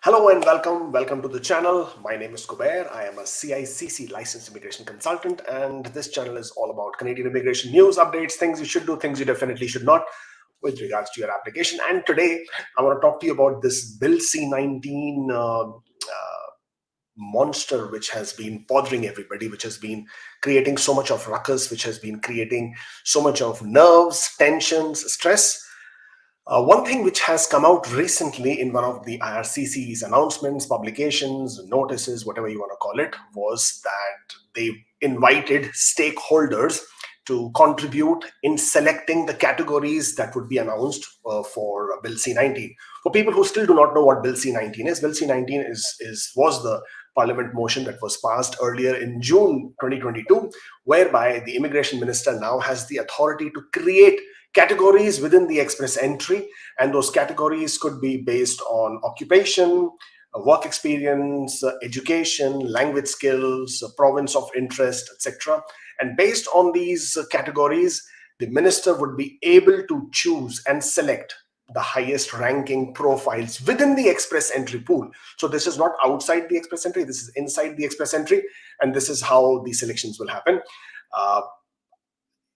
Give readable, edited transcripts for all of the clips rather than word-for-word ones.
Hello and welcome to the channel. My name is Kubeir. I am a CICC licensed immigration consultant, and this channel is all about Canadian immigration news, updates, things you should do, things you definitely should not with regards to your application. And today I want to talk to you about this Bill C-19 monster which has been bothering everybody, which has been creating so much of ruckus, which has been creating so much of nerves, tensions, stress. One thing which has come out recently in one of the IRCC's announcements, publications, notices, whatever you want to call it, was that they invited stakeholders to contribute in selecting the categories that would be announced for Bill C-19. For people who still do not know what Bill C-19 is, Bill C-19 was the Parliament motion that was passed earlier in June 2022, whereby the immigration minister now has the authority to create categories within the express entry, and those categories could be based on occupation, work experience, education, language skills, province of interest, etc. And based on these categories, the minister would be able to choose and select the highest ranking profiles within the express entry pool. So this is not outside the express entry, this is inside the express entry, and this is how the selections will happen.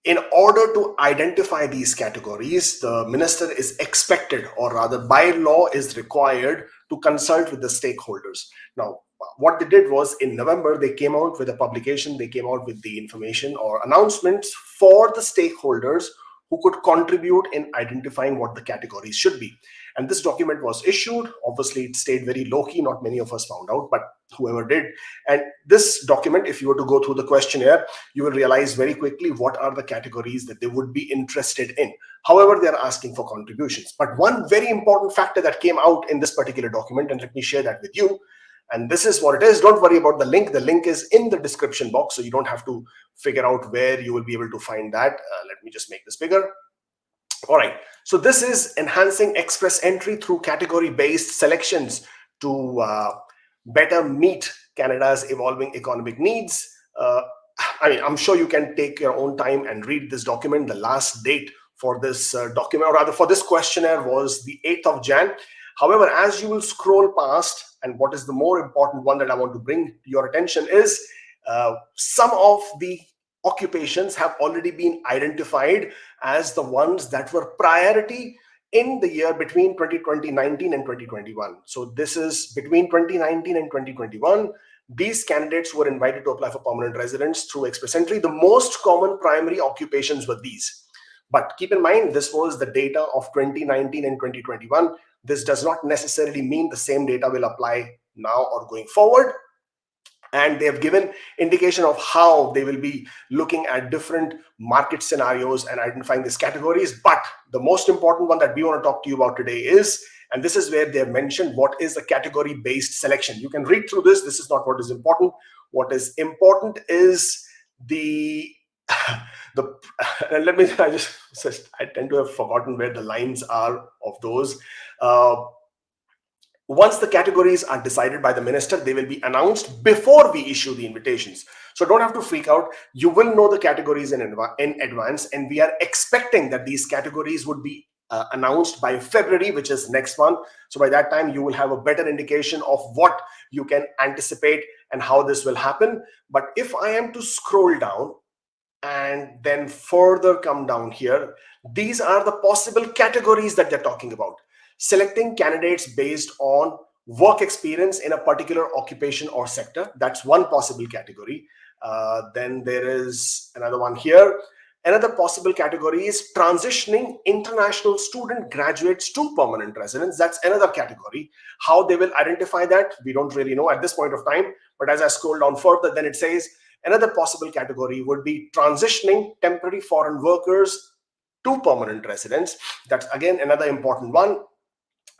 In order to identify these categories, the minister is expected, or rather by law is required, to consult with the stakeholders. Now, what they did was in November, they came out with a publication, they came out with the information or announcements for the stakeholders who could contribute in identifying what the categories should be. And this document was issued. Obviously, it stayed very low-key. Not many of us found out, but whoever did. And this document, if you were to go through the questionnaire, you will realize very quickly what are the categories that they would be interested in. However, they're asking for contributions. But one very important factor that came out in this particular document, and let me share that with you, and this is what it is. Don't worry about the link. The link is in the description box, so you don't have to figure out where you will be able to find that. Let me just make this bigger. All right, so this is enhancing express entry through category-based selections to better meet Canada's evolving economic needs. I'm sure you can take your own time and read this document. The last date for this document, or rather for this questionnaire, was the 8th of Jan. However, as you will scroll past, and what is the more important one that I want to bring to your attention is some of the occupations have already been identified as the ones that were priority in the year between 2019 and 2021. So this is between 2019 and 2021. These candidates were invited to apply for permanent residence through express entry. The most common primary occupations were these. But keep in mind, this was the data of 2019 and 2021. This does not necessarily mean the same data will apply now or going forward. And they have given indication of how they will be looking at different market scenarios and identifying these categories. But the most important one that we want to talk to you about today is, and this is where they have mentioned what is the category-based selection. You can read through this. This is not what is important. What is important is and let me, I tend to have forgotten where the lines are of those. Once the categories are decided by the minister, they will be announced before we issue the invitations. So don't have to freak out. You will know the categories in advance, and we are expecting that these categories would be announced by February, which is next month. So by that time, you will have a better indication of what you can anticipate and how this will happen. But if I am to scroll down and then further come down here, these are the possible categories that they're talking about. Selecting candidates based on work experience in a particular occupation or sector. That's one possible category. Then there is another one here. Another possible category is transitioning international student graduates to permanent residents. That's another category. How they will identify that, we don't really know at this point of time. But as I scroll down further, then it says another possible category would be transitioning temporary foreign workers to permanent residents. That's again another important one.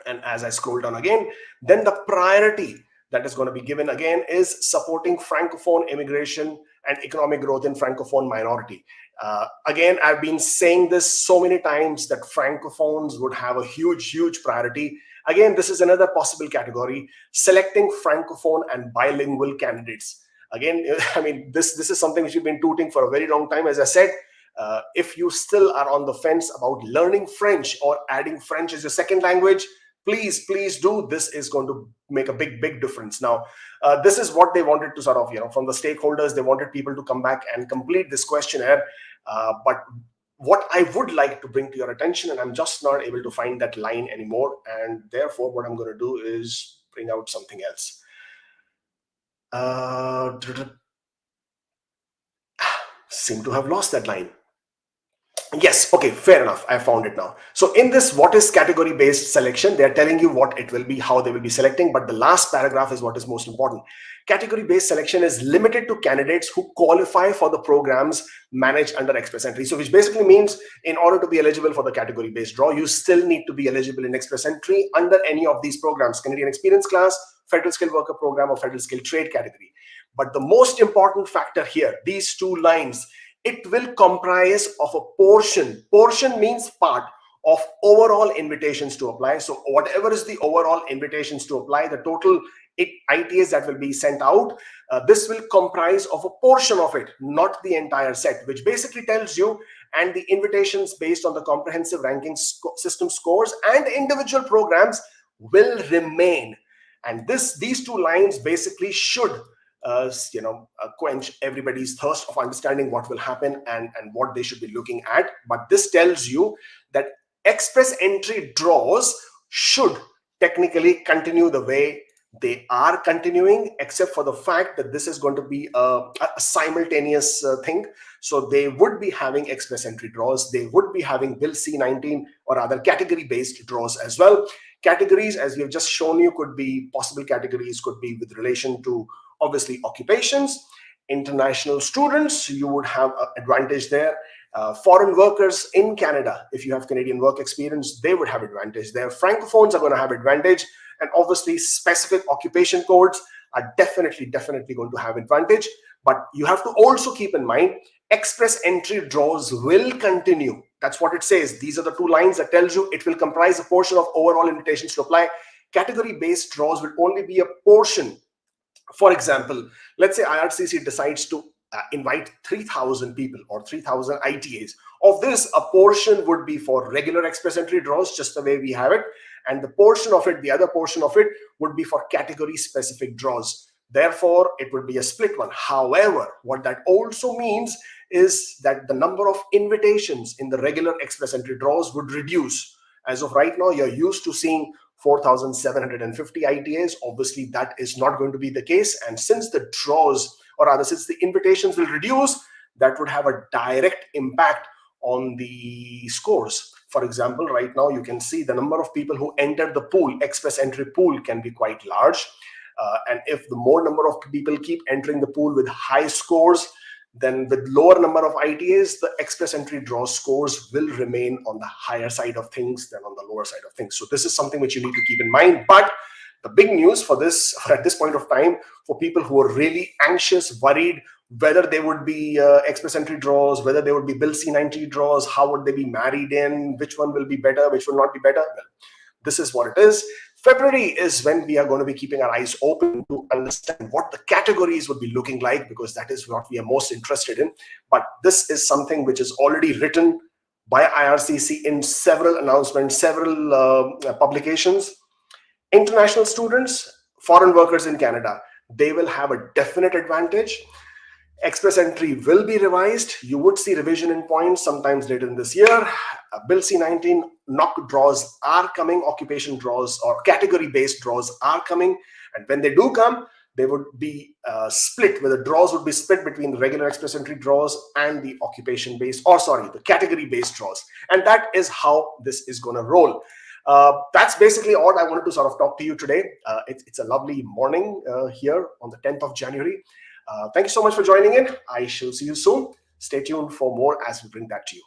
And as I scroll down again, then the priority that is going to be given again is supporting Francophone immigration and economic growth in Francophone minority. Again, I've been saying this so many times that Francophones would have a huge priority. Again, this is another possible category, selecting Francophone and bilingual candidates. Again, I mean, this is something which we've been tooting for a very long time. As I said, if you still are on the fence about learning French or adding French as your second language, Please do. This is going to make a big difference. Now, this is what they wanted to sort of, from the stakeholders, they wanted people to come back and complete this questionnaire. But what I would like to bring to your attention, and I'm just not able to find that line anymore, and therefore what I'm going to do is bring out something else. Seem to have lost that line. Yes, okay, fair enough. I found it now. So in this what is category based selection, they're telling you what it will be, how they will be selecting, but the last paragraph is what is most important. Category based selection is limited to candidates who qualify for the programs managed under Express Entry. So which basically means in order to be eligible for the category based draw, you still need to be eligible in Express Entry under any of these programs, Canadian Experience Class, Federal Skilled Worker Program, or Federal Skilled Trade category. But the most important factor here, these two lines, it will comprise of a portion means part of overall invitations to apply. So whatever is the overall invitations to apply, the total ITAs that will be sent out, this will comprise of a portion of it, not the entire set, which basically tells you, and the invitations based on the comprehensive ranking system scores and individual programs will remain. And these two lines basically should quench everybody's thirst of understanding what will happen and what they should be looking at. But this tells you that Express Entry draws should technically continue the way they are continuing, except for the fact that this is going to be a simultaneous thing. So they would be having Express Entry draws, they would be having Bill C-19 or other category based draws as well. Categories, as we have just shown you, could be possible categories, could be with relation to obviously occupations. International students, you would have an advantage there. Foreign workers in Canada, if you have Canadian work experience, they would have advantage there. Francophones are going to have advantage, and obviously specific occupation codes are definitely going to have advantage. But you have to also keep in mind, Express Entry draws will continue. That's what it says. These are the two lines that tells you it will comprise a portion of overall invitations to apply. Category based draws will only be a portion. For example, let's say IRCC decides to invite 3,000 people or 3,000 ITAs. Of this, a portion would be for regular Express Entry draws, just the way we have it. And the portion of it, the other portion of it, would be for category specific draws. Therefore, it would be a split one. However, what that also means is that the number of invitations in the regular Express Entry draws would reduce. As of right now, you're used to seeing 4,750 ITAs. Obviously, that is not going to be the case. And since the draws, or rather, since the invitations will reduce, that would have a direct impact on the scores. For example, right now, you can see the number of people who entered the pool, Express Entry pool, can be quite large. And if the more number of people keep entering the pool with high scores, then with lower number of ITAs, the Express Entry draw scores will remain on the higher side of things than on the lower side of things. So this is something which you need to keep in mind. But the big news for this, at this point of time, for people who are really anxious, worried, whether they would be Express Entry draws, whether they would be Bill C-19 draws, how would they be married in, which one will be better, which will not be better. Well, this is what it is. February is when we are going to be keeping our eyes open to understand what the categories would be looking like, because that is what we are most interested in. But this is something which is already written by IRCC in several announcements, several publications. International students, foreign workers in Canada, they will have a definite advantage. Express Entry will be revised. You would see revision in points sometimes later in this year. Bill C-19 knock draws are coming, occupation draws or category-based draws are coming. And when they do come, they would be split, where the draws would be split between the regular Express Entry draws and the occupation-based, or sorry, the category-based draws. And that is how this is going to roll. That's basically all I wanted to sort of talk to you today. It's a lovely morning here on the 10th of January. Thank you so much for joining in. I shall see you soon. Stay tuned for more as we bring that to you.